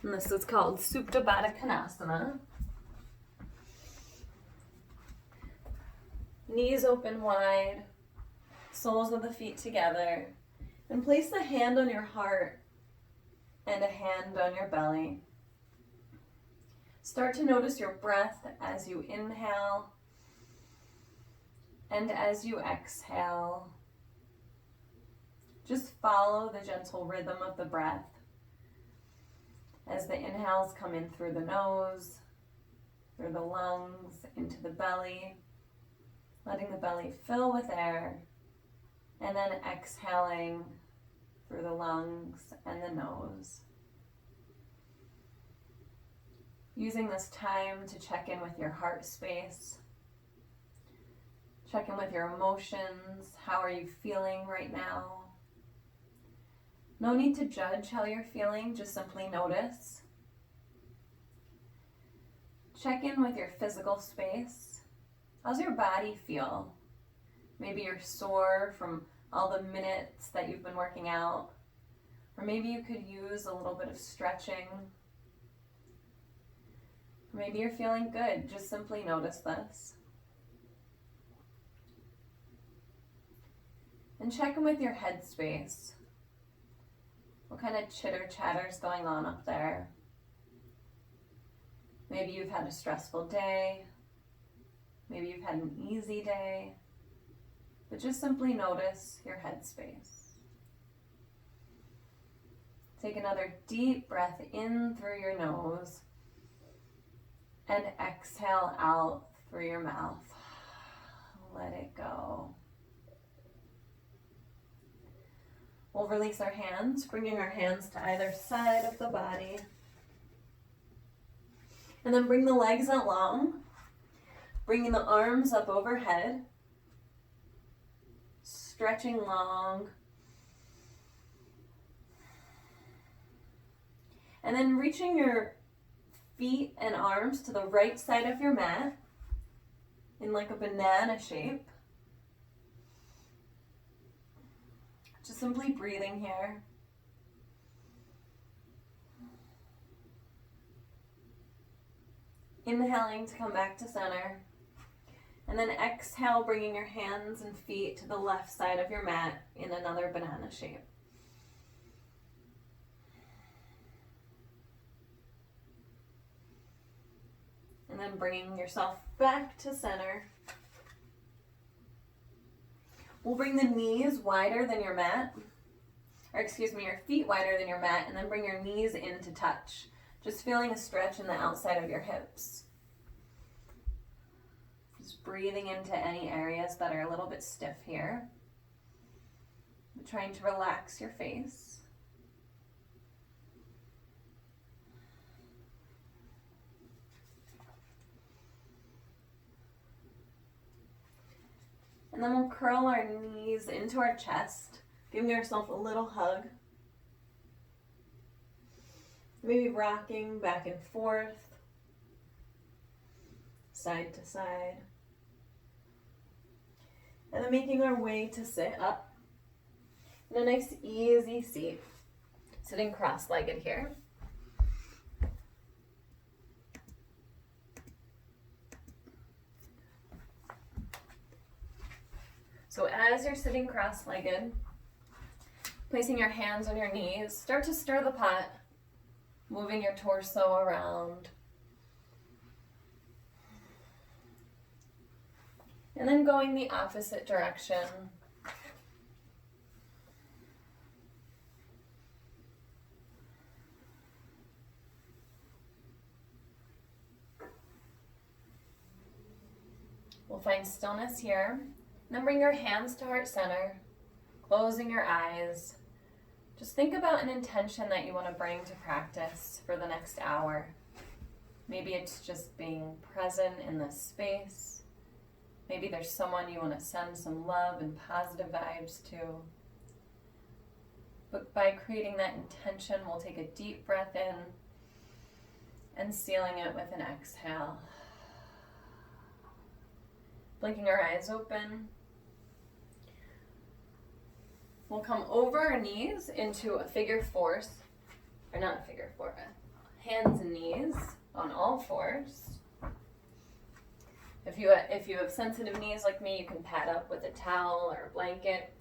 And this is called Supta Baddha Konasana. Knees open wide, soles of the feet together, and place a hand on your heart and a hand on your belly. Start to notice your breath as you inhale and as you exhale. Just follow the gentle rhythm of the breath as the inhales come in through the nose, through the lungs, into the belly, letting the belly fill with air, and then exhaling through the lungs and the nose. Using this time to check in with your heart space, check in with your emotions. How are you feeling right now? No need to judge how you're feeling, just simply notice. Check in with your physical space. How's your body feel? Maybe you're sore from all the minutes that you've been working out, or maybe you could use a little bit of stretching. Maybe you're feeling good. Just simply notice this. And check in with your head space. What kind of chitter chatter is going on up there? Maybe you've had a stressful day. Maybe you've had an easy day. But just simply notice your head space. Take another deep breath in through your nose and exhale out through your mouth. Let it go. We'll release our hands, bringing our hands to either side of the body. And then bring the legs out long, bringing the arms up overhead, stretching long. And then reaching your feet and arms to the right side of your mat in like a banana shape. Just simply breathing here. Inhaling to come back to center. And then exhale, bringing your hands and feet to the left side of your mat in another banana shape. And then bringing yourself back to center. We'll bring the knees wider than your mat, your feet wider than your mat, and then bring your knees in to touch. Just feeling a stretch in the outside of your hips. Just breathing into any areas that are a little bit stiff here. Trying to relax your face. And then we'll curl our knees into our chest, giving yourself a little hug. Maybe rocking back and forth, side to side. And then making our way to sit up in a nice easy seat, sitting cross-legged here. So as you're sitting cross-legged, placing your hands on your knees, start to stir the pot, moving your torso around. And then going the opposite direction. We'll find stillness here. Then bring your hands to heart center, closing your eyes. Just think about an intention that you want to bring to practice for the next hour. Maybe it's just being present in this space. Maybe there's someone you want to send some love and positive vibes to. But by creating that intention, we'll take a deep breath in and sealing it with an exhale. Blinking our eyes open. We'll come over our knees into a figure four, or not a figure four, a hands and knees on all fours. If you have sensitive knees like me, you can pad up with a towel or a blanket.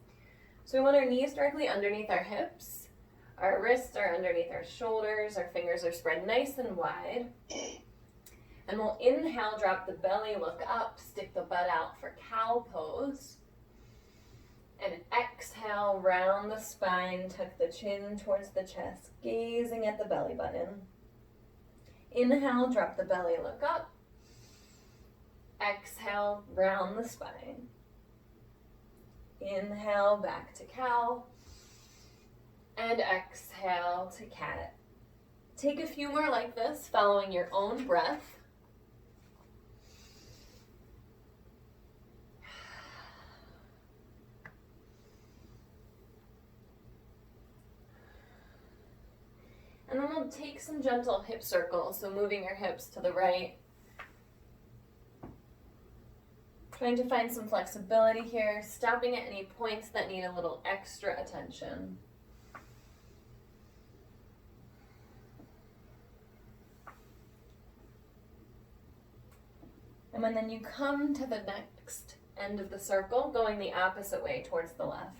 So we want our knees directly underneath our hips. Our wrists are underneath our shoulders. Our fingers are spread nice and wide. And we'll inhale, drop the belly, look up, stick the butt out for cow pose. And exhale, round the spine, tuck the chin towards the chest, gazing at the belly button. Inhale, drop the belly, look up. Exhale, round the spine. Inhale, back to cow. And exhale to cat. Take a few more like this, following your own breath. And then we'll take some gentle hip circles, so moving your hips to the right. Trying to find some flexibility here, stopping at any points that need a little extra attention. And when then you come to the next end of the circle, going the opposite way towards the left.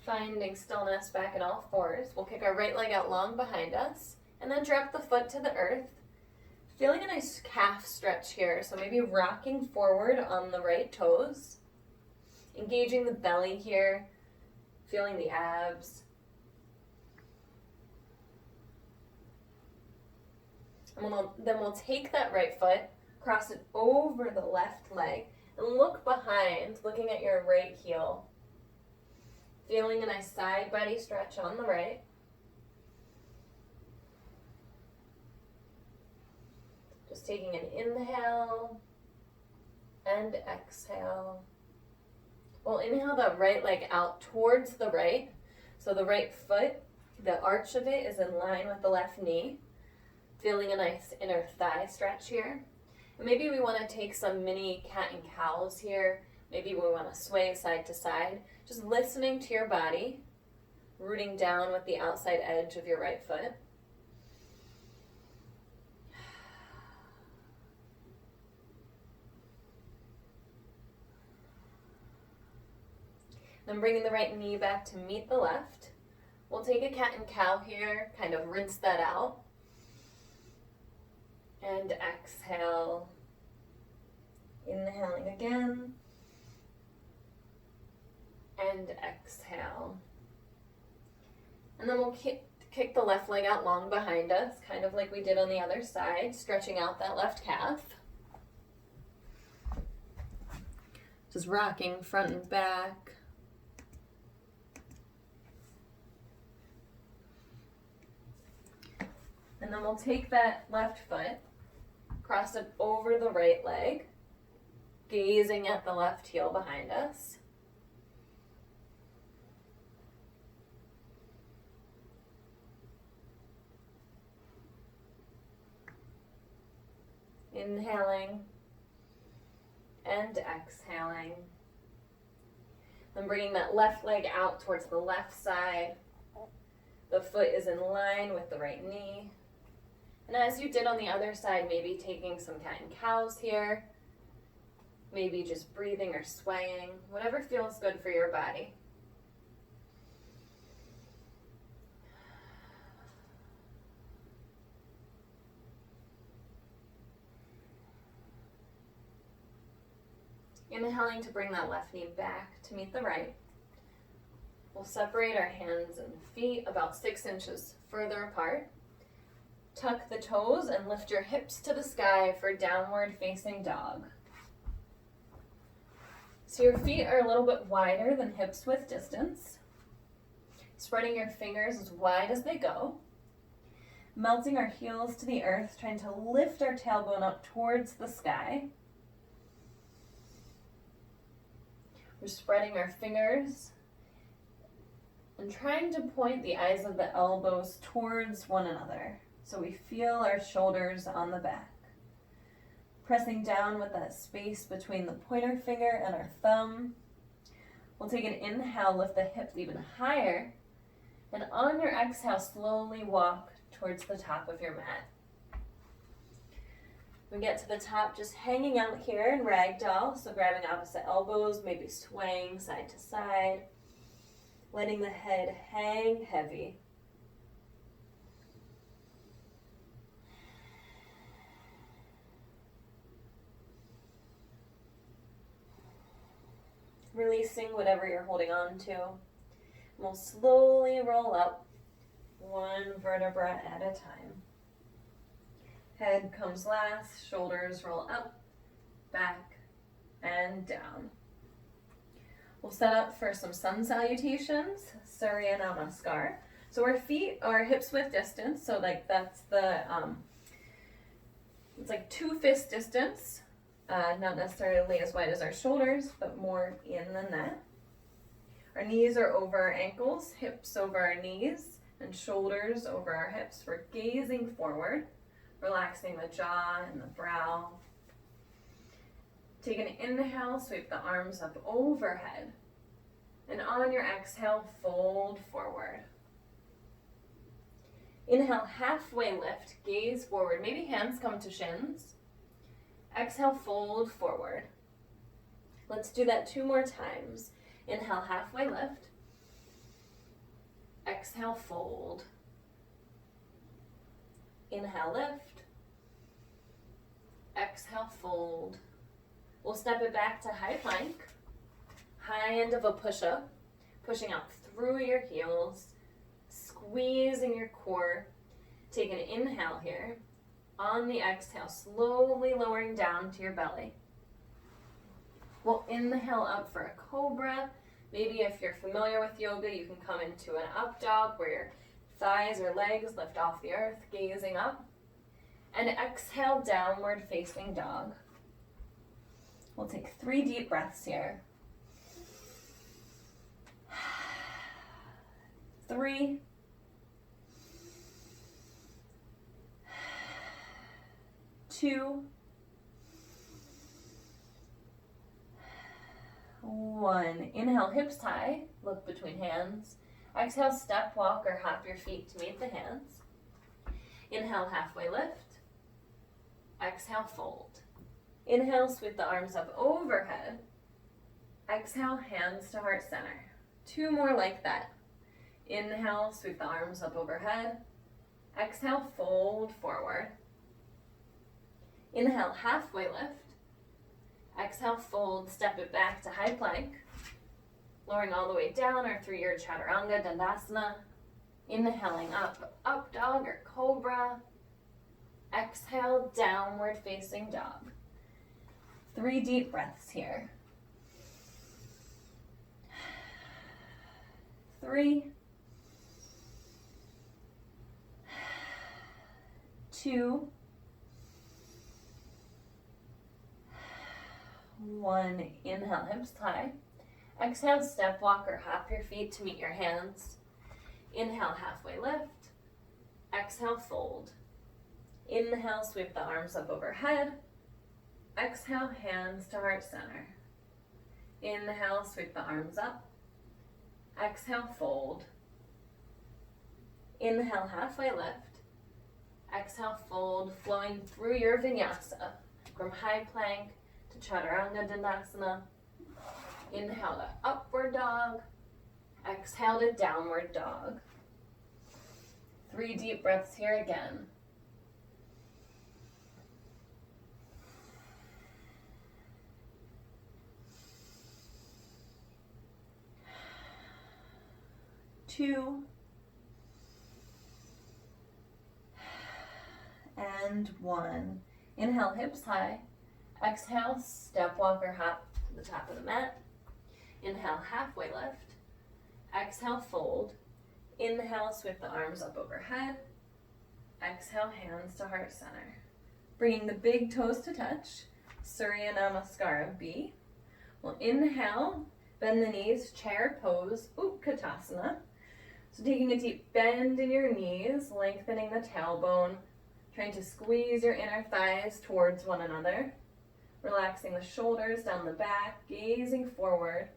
Finding stillness back in all fours. We'll kick our right leg out long behind us and then drop the foot to the earth. Feeling a nice calf stretch here, so maybe rocking forward on the right toes. Engaging the belly here, feeling the abs. And then we'll take that right foot, cross it over the left leg, and look behind, looking at your right heel. Feeling a nice side body stretch on the right. Just taking an inhale and exhale. We'll inhale the right leg out towards the right. So the right foot, the arch of it is in line with the left knee. Feeling a nice inner thigh stretch here. And maybe we want to take some mini cat and cows here. Maybe we want to sway side to side. Just listening to your body, rooting down with the outside edge of your right foot. Then bringing the right knee back to meet the left. We'll take a cat and cow here, kind of rinse that out. And exhale. Inhaling again. And exhale. And then we'll kick the left leg out long behind us, kind of like we did on the other side, stretching out that left calf. Just rocking front and back. And then we'll take that left foot, cross it over the right leg, gazing at the left heel behind us. Inhaling and exhaling. Then bringing that left leg out towards the left side. The foot is in line with the right knee. And as you did on the other side, maybe taking some cat and cows here. Maybe just breathing or swaying, whatever feels good for your body. Inhaling to bring that left knee back to meet the right. We'll separate our hands and feet about 6 inches further apart. Tuck the toes and lift your hips to the sky for downward facing dog. So your feet are a little bit wider than hips width distance. Spreading your fingers as wide as they go. Melting our heels to the earth, trying to lift our tailbone up towards the sky. We're spreading our fingers and trying to point the eyes of the elbows towards one another so we feel our shoulders on the back. Pressing down with that space between the pointer finger and our thumb. We'll take an inhale, lift the hips even higher. And on your exhale, slowly walk towards the top of your mat. We get to the top, just hanging out here in ragdoll. So grabbing opposite elbows, maybe swaying side to side. Letting the head hang heavy. Releasing whatever you're holding on to. We'll slowly roll up, one vertebra at a time. Head comes last, shoulders roll up, back, and down. We'll set up for some sun salutations, Surya Namaskar. So our feet are hips width distance, so like that's the, it's like 2 fist distance. Not necessarily as wide as our shoulders, but more in than that. Our knees are over our ankles, hips over our knees, and shoulders over our hips. We're gazing forward, relaxing the jaw and the brow. Take an inhale, sweep the arms up overhead. And on your exhale, fold forward. Inhale, halfway lift, gaze forward. Maybe hands come to shins. Exhale, fold forward. Let's do that 2 more times. Inhale, halfway lift. Exhale, fold. Inhale, lift. Exhale, fold. We'll step it back to high plank. High end of a push-up. Pushing out through your heels. Squeezing your core. Take an inhale here. On the exhale, slowly lowering down to your belly. We'll inhale up for a cobra. Maybe if you're familiar with yoga, you can come into an up dog where your thighs or legs lift off the earth, gazing up. And exhale, downward facing dog. We'll take 3 deep breaths here. 3. 2. 1. Inhale, hips high, look between hands. Exhale, step, walk, or hop your feet to meet the hands. Inhale, halfway lift. Exhale, fold. Inhale, sweep the arms up overhead. Exhale, hands to heart center. 2 more like that. Inhale, sweep the arms up overhead. Exhale, fold forward. Inhale, halfway lift. Exhale, fold, step it back to high plank. Lowering all the way down or through your chaturanga dandasana. Inhaling up, up dog or cobra. Exhale, downward facing dog. 3 deep breaths here. 3. 2. 1. Inhale, hips high. Exhale, step, walk, or hop your feet to meet your hands. Inhale, halfway lift. Exhale, fold. Inhale, sweep the arms up overhead. Exhale, hands to heart center. Inhale, sweep the arms up. Exhale, fold. Inhale, halfway lift. Exhale, fold, flowing through your vinyasa from high plank to chaturanga dandasana. Inhale to upward dog. Exhale to downward dog. 3 deep breaths here again. Two. And 1. Inhale, hips high. Exhale, step, walk, or hop to the top of the mat. Inhale, halfway lift. Exhale, fold. Inhale, sweep the arms up overhead. Exhale, hands to heart center. Bringing the big toes to touch. Surya Namaskara B. We'll inhale, bend the knees, chair pose, Utkatasana. So taking a deep bend in your knees, lengthening the tailbone, Trying to squeeze your inner thighs towards one another. Relaxing the shoulders down the back, gazing forward.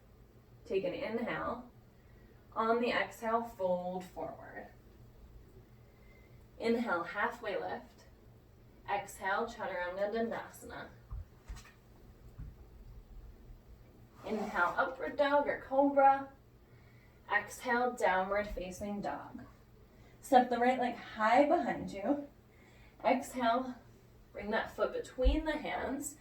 Take an inhale. On the exhale, fold forward. Inhale, halfway lift. Exhale, Chaturanga Dandasana. Inhale, upward dog or cobra. Exhale, downward facing dog. Step the right leg high behind you. Exhale, bring that foot between the hands,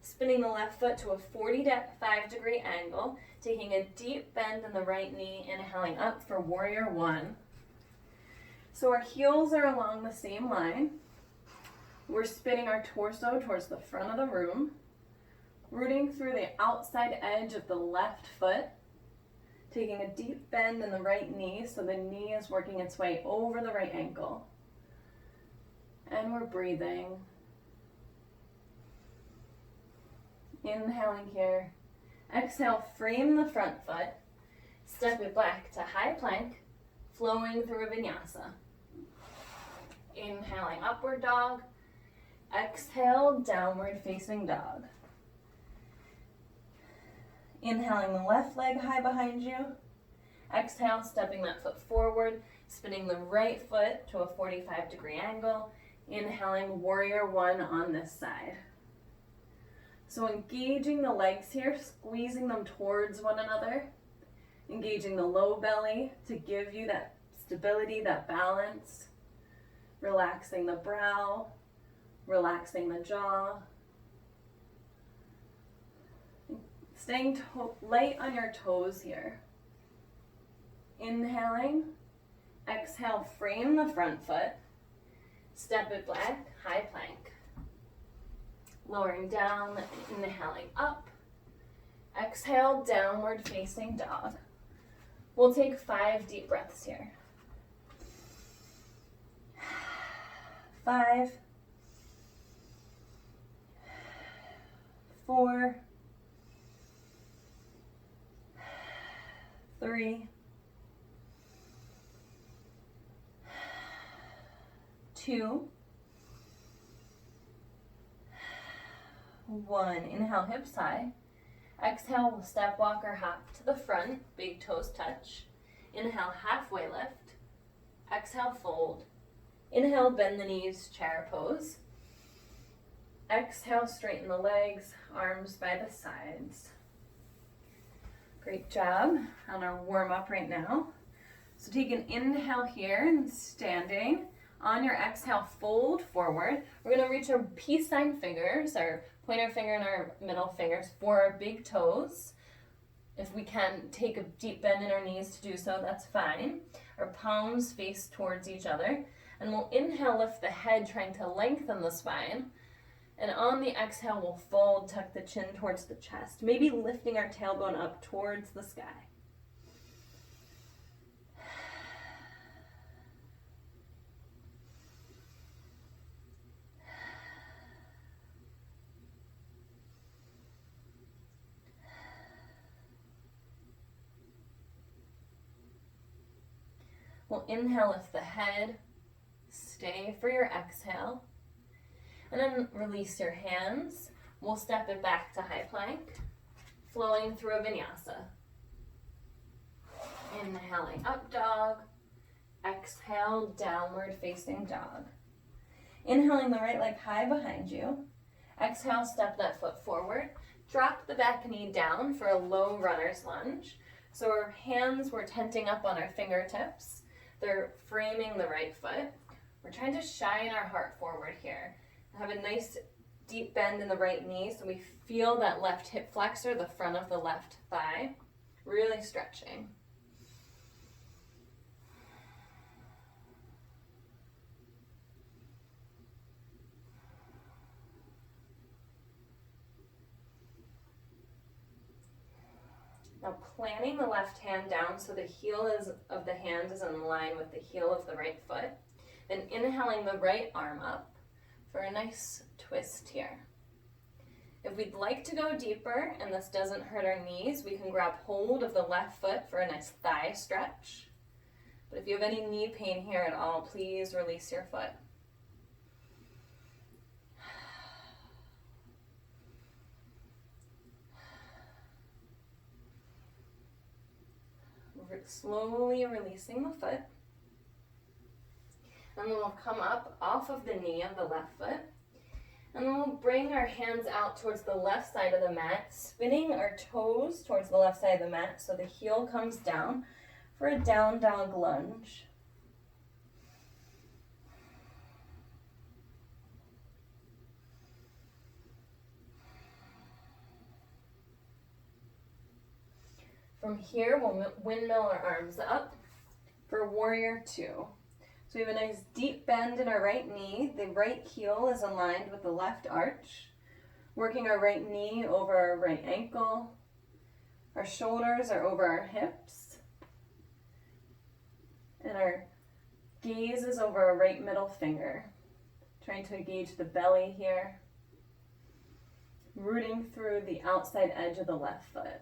spinning the left foot to a 45-degree angle, taking a deep bend in the right knee, inhaling up for warrior one. So our heels are along the same line. We're spinning our torso towards the front of the room, rooting through the outside edge of the left foot, taking a deep bend in the right knee so the knee is working its way over the right ankle. And we're breathing. Inhaling here. Exhale, frame the front foot. Step it back to high plank, flowing through a vinyasa. Inhaling, upward dog. Exhale, downward facing dog. Inhaling the left leg high behind you. Exhale, stepping that foot forward, spinning the right foot to a 45-degree angle. Inhaling warrior one on this side. So engaging the legs here, squeezing them towards one another. Engaging the low belly to give you that stability, that balance. Relaxing the brow, relaxing the jaw. Staying light on your toes here. Inhaling, exhale, frame the front foot. Step it back, high plank. Lowering down, inhaling up. Exhale, downward facing dog. We'll take 5 deep breaths here. 5, 4, 3, 2, 1. Inhale, hips high. Exhale, we'll step, walk, or hop to the front. Big toes touch. Inhale, halfway lift. Exhale, fold. Inhale, bend the knees, chair pose. Exhale, straighten the legs, arms by the sides. Great job on our warm up right now. So take an inhale here and standing. On your exhale, fold forward. We're going to reach our peace sign fingers, our pointer finger and our middle fingers for our big toes. If we can take a deep bend in our knees to do so, that's fine. Our palms face towards each other. And we'll inhale, lift the head, trying to lengthen the spine. And on the exhale, we'll fold, tuck the chin towards the chest. Maybe lifting our tailbone up towards the sky. We'll inhale, lift the head, stay for your exhale, and then release your hands. We'll step it back to high plank, flowing through a vinyasa. Inhaling, up dog, exhale, downward facing dog. Inhaling the right leg high behind you. Exhale, step that foot forward. Drop the back knee down for a low runner's lunge. So our hands, we're tenting up on our fingertips. They're framing the right foot. We're trying to shine our heart forward here. Have a nice deep bend in the right knee so we feel that left hip flexor, the front of the left thigh, really stretching. Now planting the left hand down so the heel of the hand is in line with the heel of the right foot. Then inhaling the right arm up for a nice twist here. If we'd like to go deeper and this doesn't hurt our knees, we can grab hold of the left foot for a nice thigh stretch. But if you have any knee pain here at all, please release your foot. slowly releasing the foot. And then we'll come up off of the knee of the left foot. And then we'll bring our hands out towards the left side of the mat, spinning our toes towards the left side of the mat so the heel comes down for a down dog lunge. From here, we'll windmill our arms up for warrior two. So we have a nice deep bend in our right knee. The right heel is aligned with the left arch. Working our right knee over our right ankle. Our shoulders are over our hips. And our gaze is over our right middle finger. Trying to engage the belly here. Rooting through the outside edge of the left foot.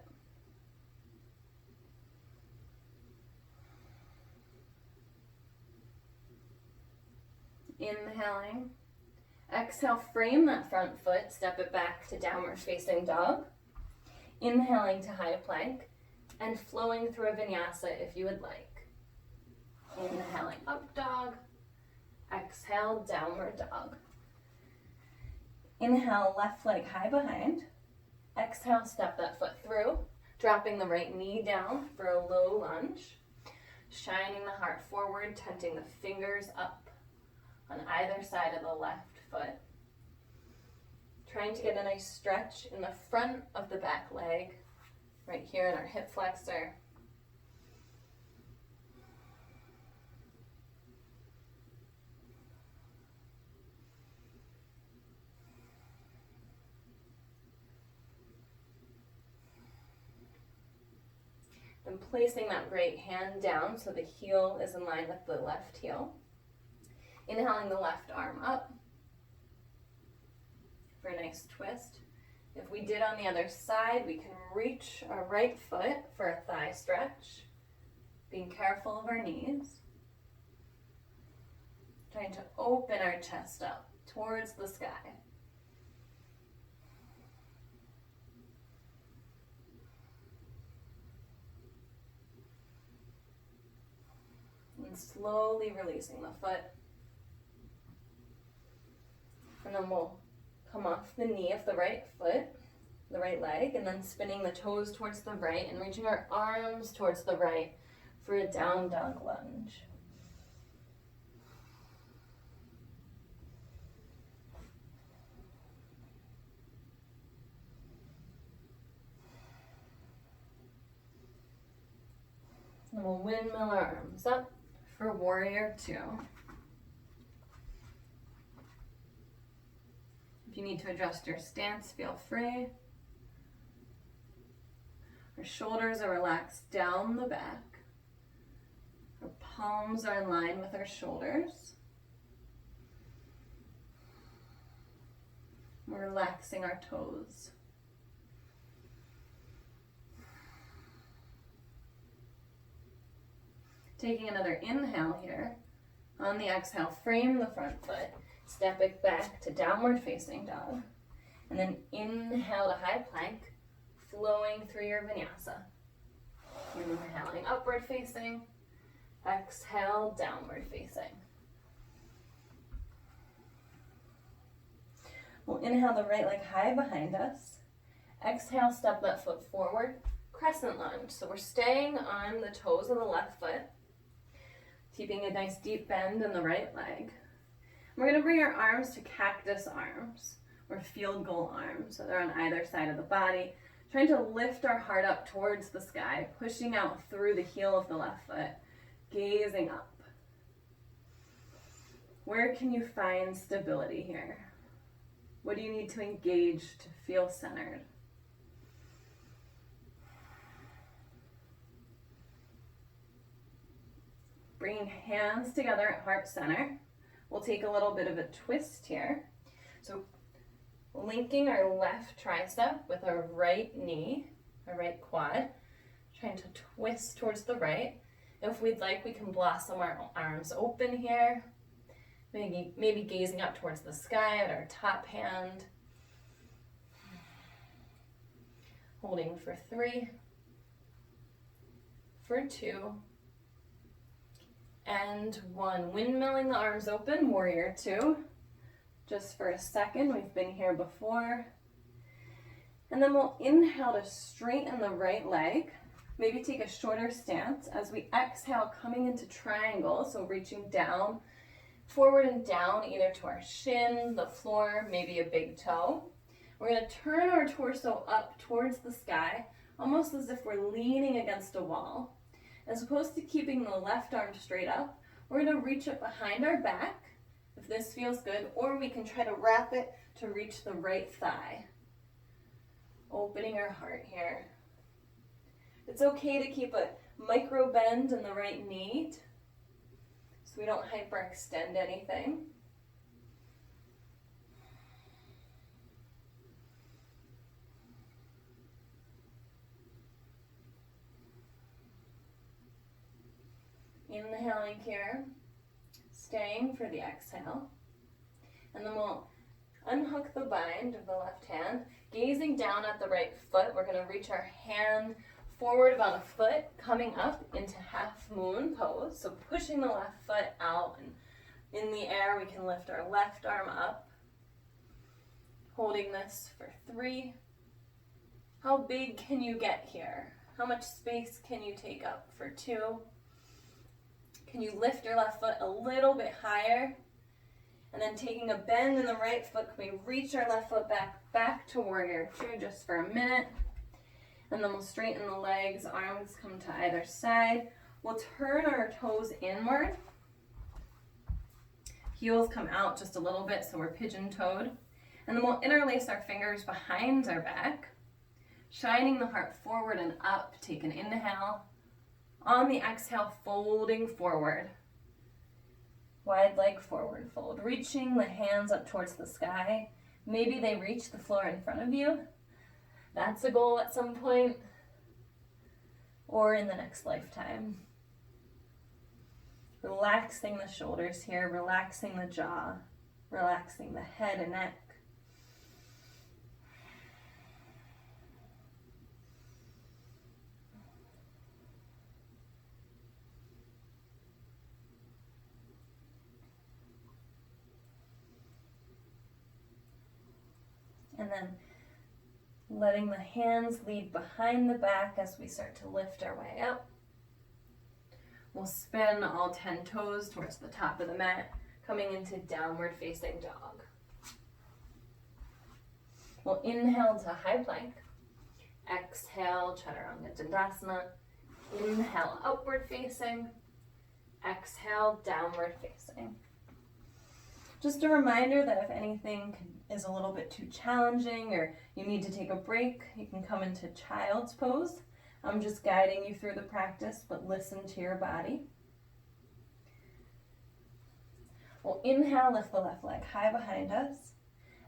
Inhaling. Exhale, frame that front foot, step it back to downward facing dog. Inhaling to high plank and flowing through a vinyasa if you would like. Inhaling up dog. Exhale, downward dog. Inhale, left leg high behind. Exhale, step that foot through, dropping the right knee down for a low lunge. Shining the heart forward, tenting the fingers up on either side of the left foot. Trying to get a nice stretch in the front of the back leg, right here in our hip flexor. Then placing that right hand down so the heel is in line with the left heel. Inhaling the left arm up for a nice twist. If we did on the other side, we can reach our right foot for a thigh stretch, being careful of our knees. Trying to open our chest up towards the sky. And slowly releasing the foot. And then we'll come off the knee of the right foot, the right leg, and then spinning the toes towards the right and reaching our arms towards the right for a down dog lunge. And we'll windmill our arms up for warrior two. If you need to adjust your stance, feel free. Our shoulders are relaxed down the back. Our palms are in line with our shoulders. We're relaxing our toes. Taking another inhale here. On the exhale, frame the front foot. Step it back to downward facing dog. And then inhale to high plank, flowing through your vinyasa. Inhaling upward facing. Exhale, downward facing. We'll inhale the right leg high behind us. Exhale, step that foot forward. Crescent lunge. So we're staying on the toes of the left foot. Keeping a nice deep bend in the right leg. We're going to bring our arms to cactus arms, or field goal arms, so they're on either side of the body. Trying to lift our heart up towards the sky, pushing out through the heel of the left foot, gazing up. Where can you find stability here? What do you need to engage to feel centered? Bringing hands together at heart center. We'll take a little bit of a twist here. So linking our left tricep with our right knee, our right quad, trying to twist towards the right. If we'd like, we can blossom our arms open here. Maybe gazing up towards the sky at our top hand. Holding for 3, for 2 and 1. Windmilling the arms open, warrior 2. Just for a second, we've been here before. And then we'll inhale to straighten the right leg. Maybe take a shorter stance as we exhale, coming into triangle, so reaching down, forward and down, either to our shin, the floor, maybe a big toe. We're going to turn our torso up towards the sky, almost as if we're leaning against a wall. As opposed to keeping the left arm straight up, we're going to reach up behind our back, if this feels good, or we can try to wrap it to reach the right thigh. Opening our heart here. It's okay to keep a micro bend in the right knee so we don't hyperextend anything. Inhaling here, staying for the exhale. And then we'll unhook the bind of the left hand, gazing down at the right foot. We're going to reach our hand forward about a foot, coming up into half moon pose. So pushing the left foot out, and in the air we can lift our left arm up. Holding this for 3. How big can you get here? How much space can you take up for 2? Can you lift your left foot a little bit higher? And then taking a bend in the right foot, can we reach our left foot back to warrior 2 just for a minute? And then we'll straighten the legs, arms come to either side. We'll turn our toes inward. Heels come out just a little bit, so we're pigeon-toed. And then we'll interlace our fingers behind our back, shining the heart forward and up. Take an inhale. On the exhale, folding forward. Wide leg forward fold. Reaching the hands up towards the sky. Maybe they reach the floor in front of you. That's a goal at some point, or in the next lifetime. Relaxing the shoulders here, relaxing the jaw, relaxing the head and neck. And then letting the hands lead behind the back as we start to lift our way up. We'll spin all 10 toes towards the top of the mat, coming into downward facing dog. We'll inhale to high plank. Exhale, Chaturanga Dandasana. Inhale, upward facing. Exhale, downward facing. Just a reminder that if anything is a little bit too challenging or you need to take a break, you can come into child's pose. I'm just guiding you through the practice, but listen to your body. We'll inhale, lift the left leg high behind us.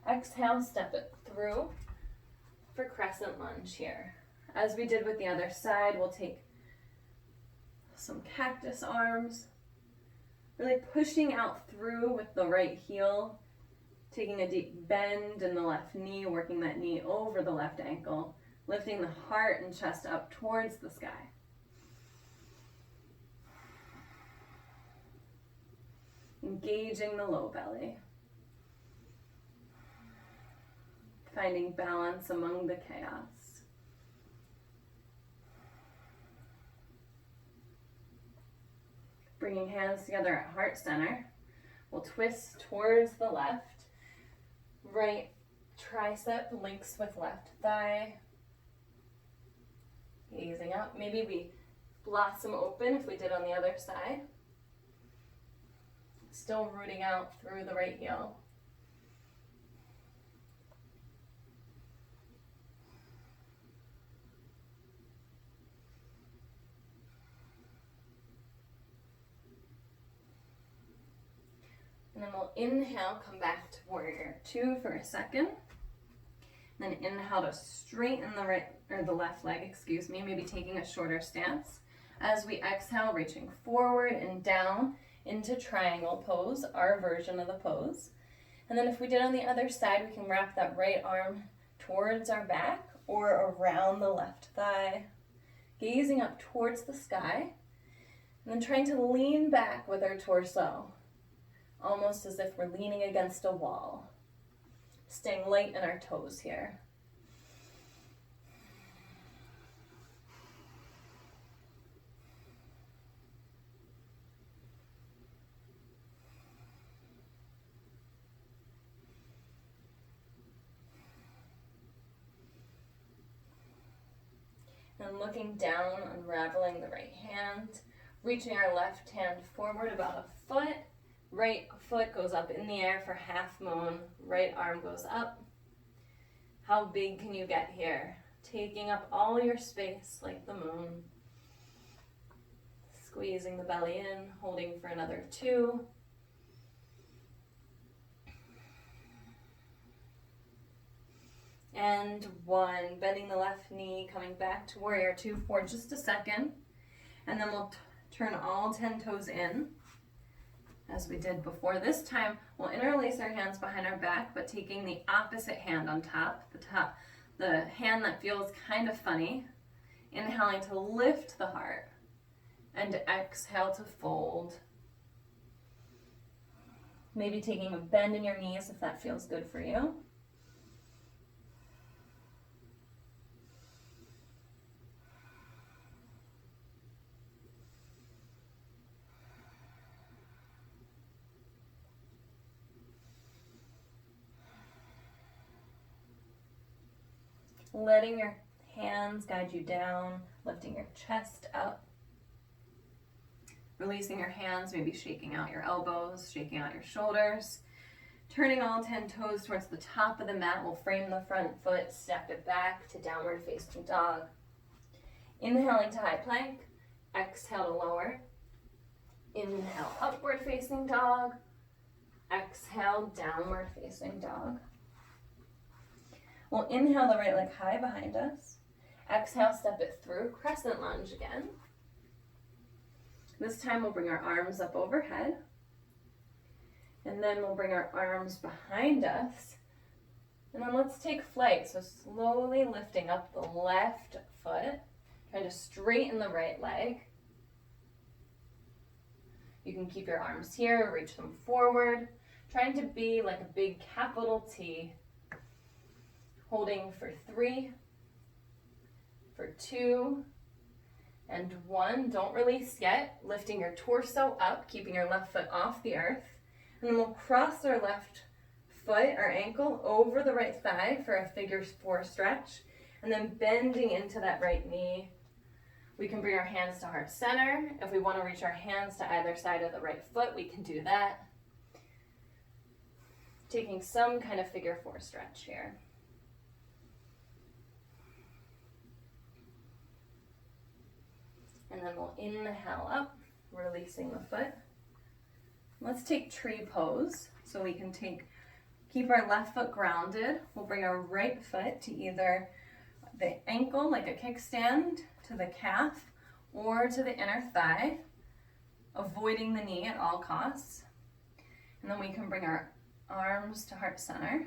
Exhale, step it through for crescent lunge here. As we did with the other side, we'll take some cactus arms. Really pushing out through with the right heel, taking a deep bend in the left knee, working that knee over the left ankle, lifting the heart and chest up towards the sky. Engaging the low belly. Finding balance among the chaos. Bringing hands together at heart center. We'll twist towards the left. Right tricep links with left thigh. Gazing up. Maybe we blossom open if we did on the other side. Still rooting out through the right heel. And then we'll inhale, come back to warrior 2 for a second. Then inhale to straighten the right or the left leg, maybe taking a shorter stance. As we exhale, reaching forward and down into triangle pose, our version of the pose. And then if we did on the other side, we can wrap that right arm towards our back or around the left thigh, gazing up towards the sky, and then trying to lean back with our torso, almost as if we're leaning against a wall. Staying light in our toes here. And looking down, unraveling the right hand, reaching our left hand forward about a foot. Right foot goes up in the air for half moon. Right arm goes up. How big can you get here? Taking up all your space like the moon. Squeezing the belly in, holding for another 2. And 1. Bending the left knee, coming back to warrior 2 for just a second. And then we'll turn all 10 toes in, as we did before. This time, we'll interlace our hands behind our back, but taking the opposite hand on top, the hand that feels kind of funny. Inhaling to lift the heart, and exhale to fold. Maybe taking a bend in your knees if that feels good for you. Letting your hands guide you down, lifting your chest up. Releasing your hands, maybe shaking out your elbows, shaking out your shoulders. Turning all 10 toes towards the top of the mat. We'll frame the front foot, step it back to downward facing dog. Inhaling to high plank, exhale to lower. Inhale, upward facing dog. Exhale, downward facing dog. We'll inhale the right leg high behind us. Exhale, step it through, crescent lunge again. This time we'll bring our arms up overhead. And then we'll bring our arms behind us. And then let's take flight. So slowly lifting up the left foot, trying to straighten the right leg. You can keep your arms here, reach them forward, trying to be like a big capital T. Holding for 3, for 2, and 1. Don't release yet. Lifting your torso up, keeping your left foot off the earth. And then we'll cross our left foot, our ankle, over the right thigh for a figure 4 stretch. And then bending into that right knee. We can bring our hands to heart center. If we want to reach our hands to either side of the right foot, we can do that. Taking some kind of figure 4 stretch here. And then we'll inhale up, releasing the foot. Let's take tree pose. So we can keep our left foot grounded. We'll bring our right foot to either the ankle, like a kickstand, to the calf, or to the inner thigh, avoiding the knee at all costs. And then we can bring our arms to heart center.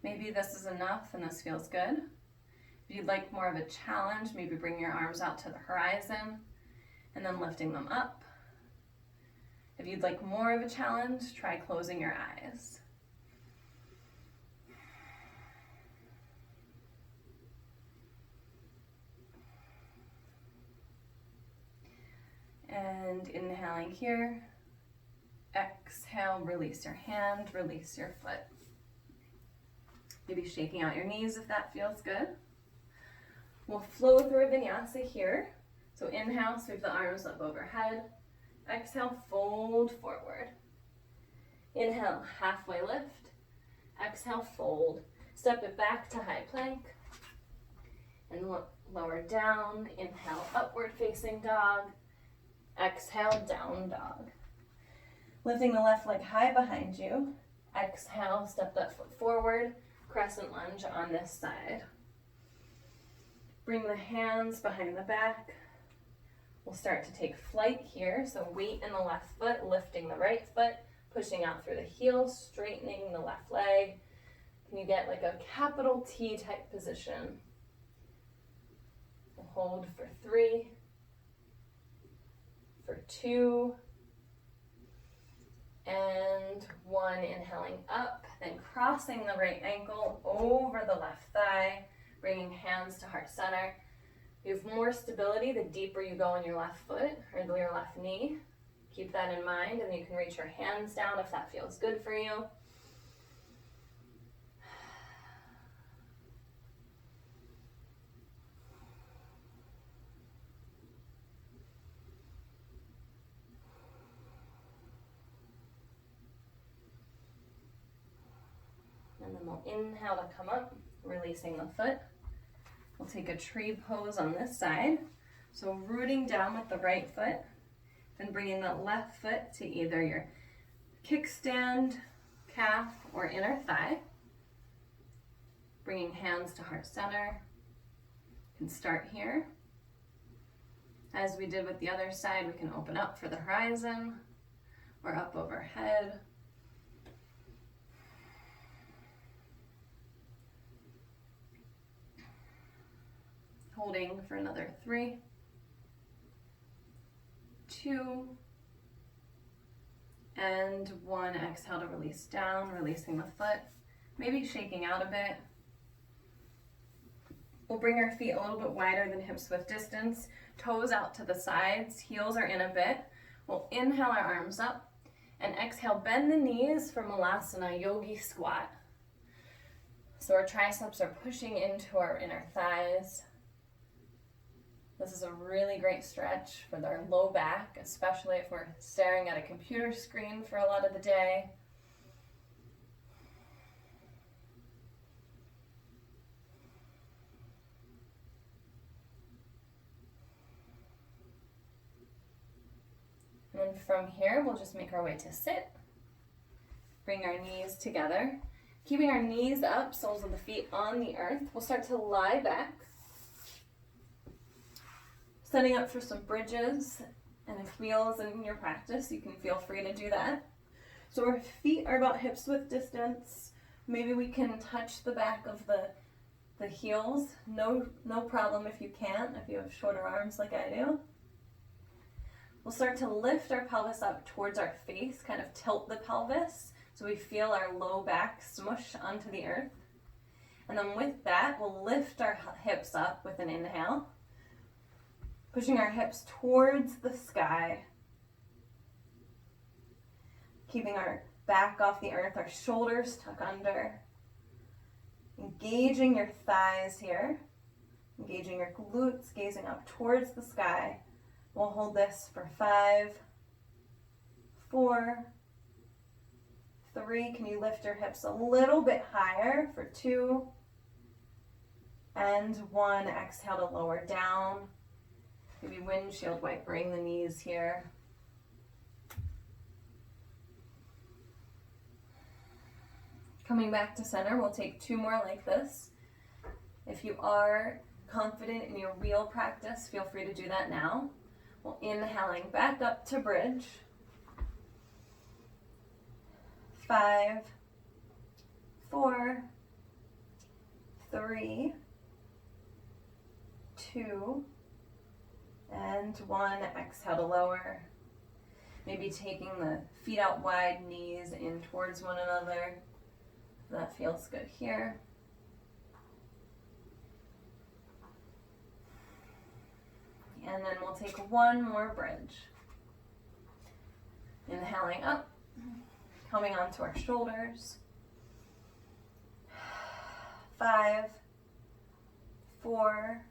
Maybe this is enough and this feels good. If you'd like more of a challenge, maybe bring your arms out to the horizon and then lifting them up. If you'd like more of a challenge, try closing your eyes. And inhaling here, exhale, release your hand, release your foot. Maybe shaking out your knees if that feels good. We'll flow through a vinyasa here. So inhale, sweep the arms up overhead. Exhale, fold forward. Inhale, halfway lift. Exhale, fold. Step it back to high plank. And lower down. Inhale, upward facing dog. Exhale, down dog. Lifting the left leg high behind you. Exhale, step that foot forward. Crescent lunge on this side. Bring the hands behind the back. We'll start to take flight here. So weight in the left foot, lifting the right foot, pushing out through the heel, straightening the left leg. Can you get like a capital T type position? We'll hold for 3, for 2, and 1. Inhaling up, then crossing the right ankle over the left thigh, bringing hands to heart center. You have more stability the deeper you go on your left foot or your left knee. Keep that in mind, and you can reach your hands down if that feels good for you. And then we'll inhale to come up, releasing the foot. We'll take a tree pose on this side. So rooting down with the right foot, then bringing the left foot to either your kickstand, calf, or inner thigh. Bringing hands to heart center. You can start here. As we did with the other side, we can open up for the horizon or up overhead. Holding for another 3, 2, and 1. Exhale to release down, releasing the foot, maybe shaking out a bit. We'll bring our feet a little bit wider than hips width distance, toes out to the sides, heels are in a bit. We'll inhale our arms up, and exhale, bend the knees for Malasana, yogi squat. So our triceps are pushing into our inner thighs. This is a really great stretch for our low back, especially if we're staring at a computer screen for a lot of the day. And then from here, we'll just make our way to sit. Bring our knees together. Keeping our knees up, soles of the feet on the earth. We'll start to lie back. Setting up for some bridges, and if wheels in your practice, you can feel free to do that. So our feet are about hips width distance. Maybe we can touch the back of the heels. No problem if you can't, if you have shorter arms like I do. We'll start to lift our pelvis up towards our face, kind of tilt the pelvis, so we feel our low back smush onto the earth. And then with that, we'll lift our hips up with an inhale. Pushing our hips towards the sky. Keeping our back off the earth, our shoulders tuck under. Engaging your thighs here. Engaging your glutes, gazing up towards the sky. We'll hold this for 5, 4, 3. Can you lift your hips a little bit higher for 2, and 1. Exhale to lower down. Maybe windshield wipering the knees here. Coming back to center, we'll take 2 more like this. If you are confident in your wheel practice, feel free to do that now. We'll inhaling back up to bridge. 5, 4, 3, 2, and 1. Exhale to lower. Maybe taking the feet out wide, knees in towards one another. That feels good here. And then we'll take 1 more bridge. Inhaling up, coming onto our shoulders. 5, 4,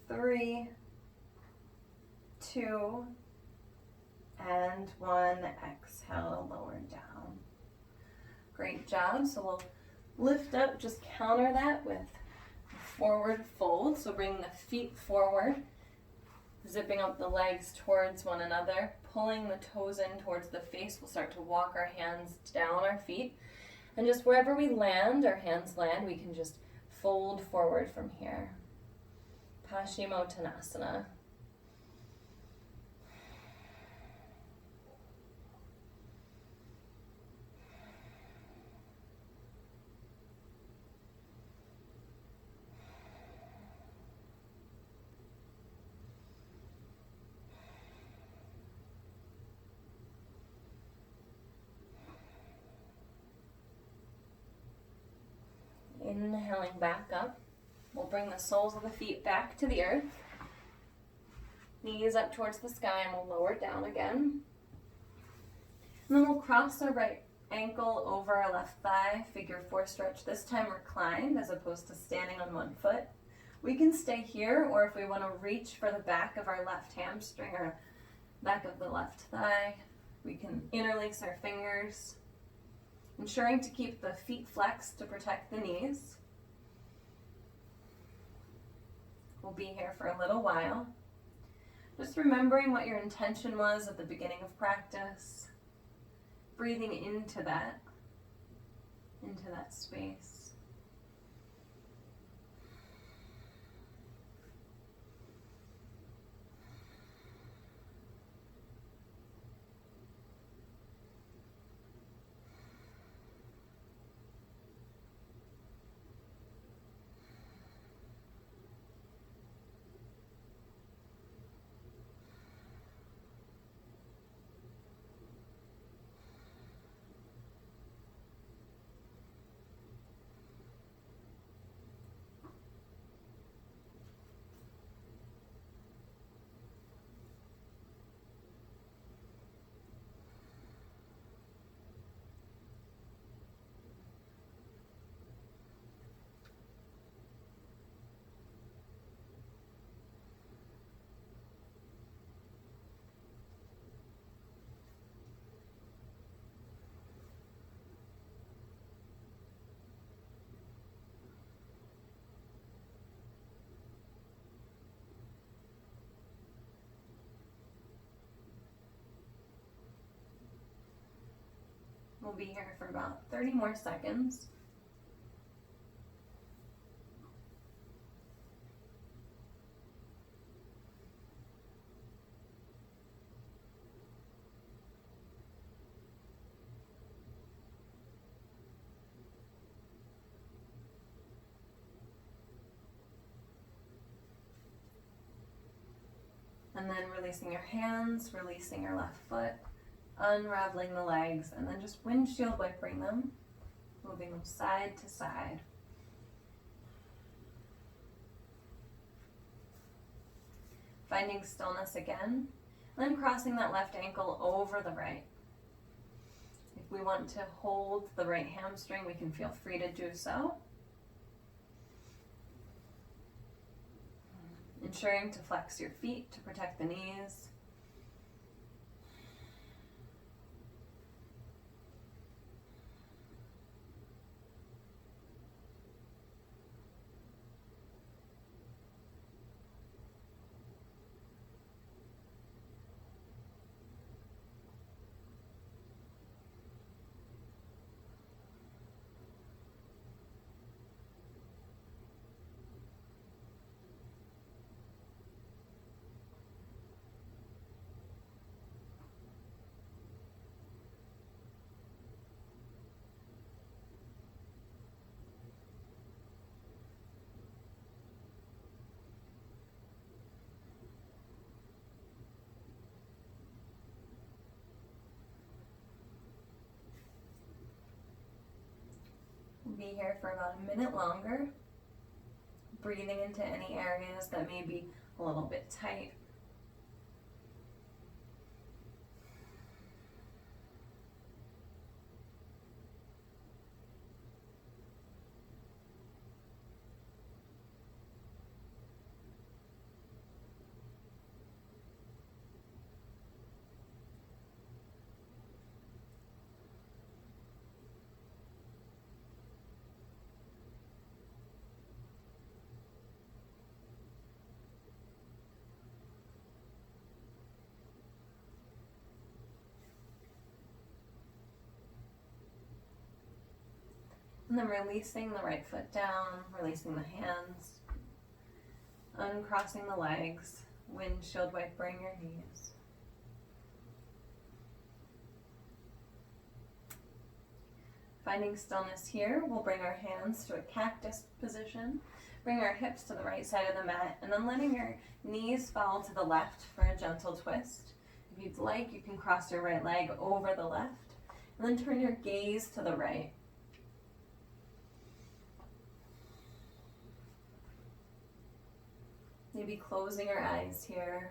3, 2, and 1. Exhale, lower down. Great job. So we'll lift up, just counter that with forward fold. So bring the feet forward, zipping up the legs towards one another, pulling the toes in towards the face. We'll start to walk our hands down our feet. And just wherever we land, our hands land, we can just fold forward from here. Paschimottanasana. Inhaling back up. We'll bring the soles of the feet back to the earth. Knees up towards the sky, and we'll lower down again. And then we'll cross our right ankle over our left thigh, figure 4 stretch. This time reclined as opposed to standing on one foot. We can stay here, or if we want to reach for the back of our left hamstring or back of the left thigh, we can interlace our fingers, ensuring to keep the feet flexed to protect the knees. We'll be here for a little while. Just remembering what your intention was at the beginning of practice. Breathing into that space. We'll be here for about 30 more seconds. And then releasing your hands, releasing your left foot, unraveling the legs, and then just windshield wipering them, moving them side to side. Finding stillness again, and then crossing that left ankle over the right. If we want to hold the right hamstring, we can feel free to do so. Ensuring to flex your feet to protect the knees. Be here for about a minute longer, breathing into any areas that may be a little bit tight. And then releasing the right foot down, releasing the hands, uncrossing the legs, windshield wipering your knees. Finding stillness here, we'll bring our hands to a cactus position, bring our hips to the right side of the mat, and then letting your knees fall to the left for a gentle twist. If you'd like, you can cross your right leg over the left, and then turn your gaze to the right. Maybe closing our eyes here.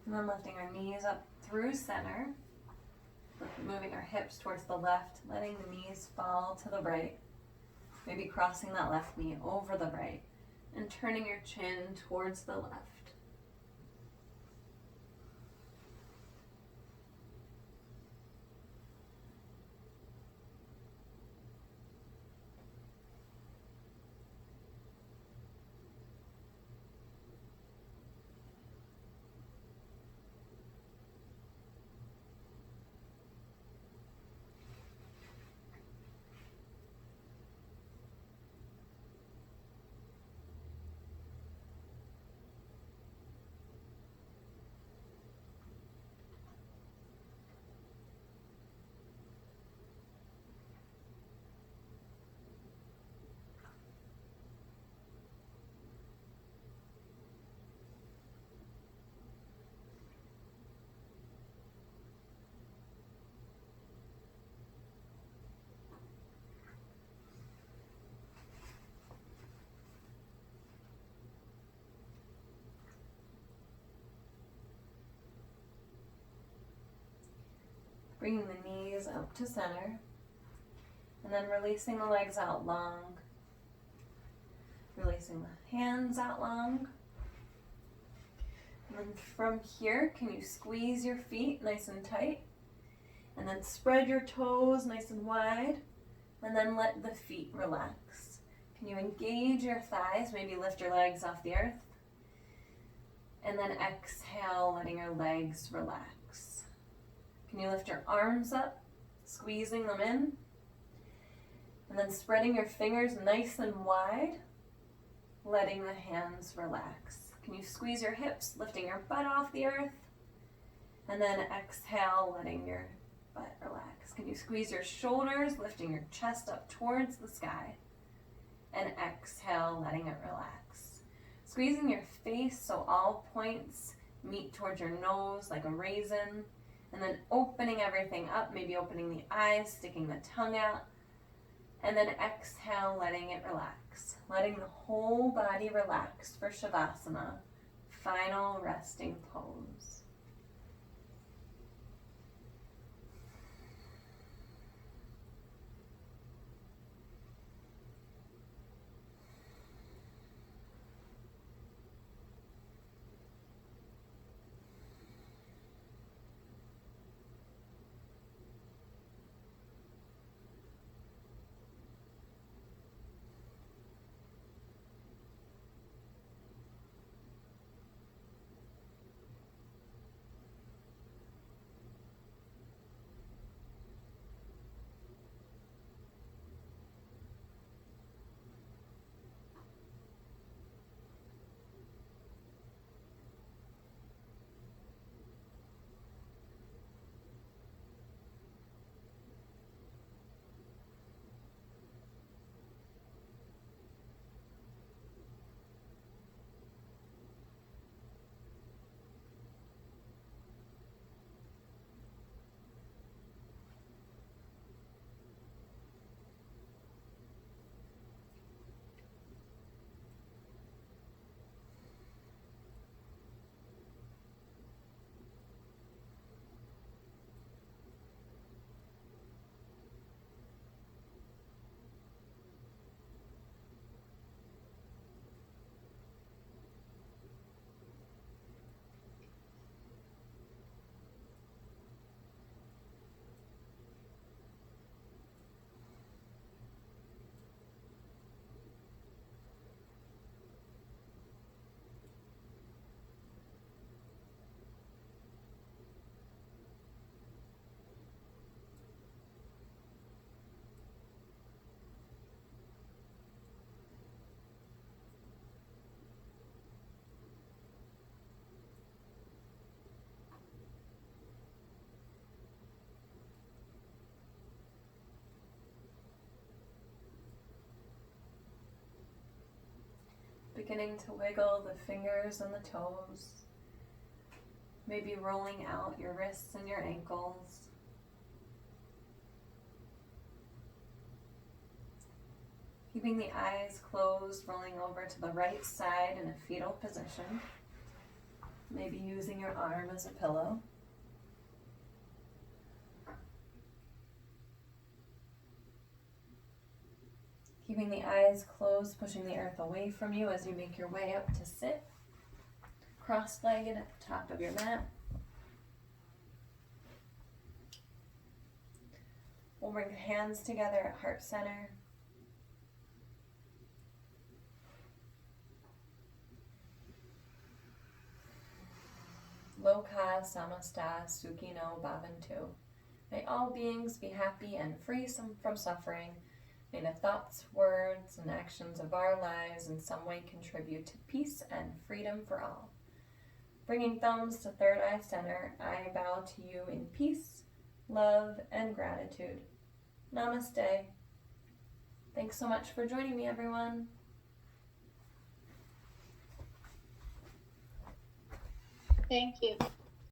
And then lifting our knees up through center, moving our hips towards the left, letting the knees fall to the right, maybe crossing that left knee over the right, and turning your chin towards the left. Bringing the knees up to center, and then releasing the legs out long, releasing the hands out long. And then from here, can you squeeze your feet nice and tight, and then spread your toes nice and wide, and then let the feet relax. Can you engage your thighs, maybe lift your legs off the earth, and then exhale, letting your legs relax. Can you lift your arms up, squeezing them in, and then spreading your fingers nice and wide, letting the hands relax. Can you squeeze your hips, lifting your butt off the earth, and then exhale, letting your butt relax. Can you squeeze your shoulders, lifting your chest up towards the sky, and exhale, letting it relax. Squeezing your face so all points meet towards your nose like a raisin, and then opening everything up, maybe opening the eyes, sticking the tongue out, and then exhale, letting it relax. Letting the whole body relax for Shavasana, final resting pose. beginning to wiggle the fingers and the toes. Maybe rolling out your wrists and your ankles. Keeping the eyes closed, rolling over to the right side in a fetal position. Maybe using your arm as a pillow. Keeping the eyes closed, pushing the earth away from you as you make your way up to sit. Cross-legged at the top of your mat. We'll bring the hands together at heart center. Loka samasta sukhino bhavantu. May all beings be happy and free from suffering. May the thoughts, words, and actions of our lives in some way contribute to peace and freedom for all. Bringing thumbs to third eye center, I bow to you in peace, love, and gratitude. Namaste. Thanks so much for joining me, everyone. Thank you.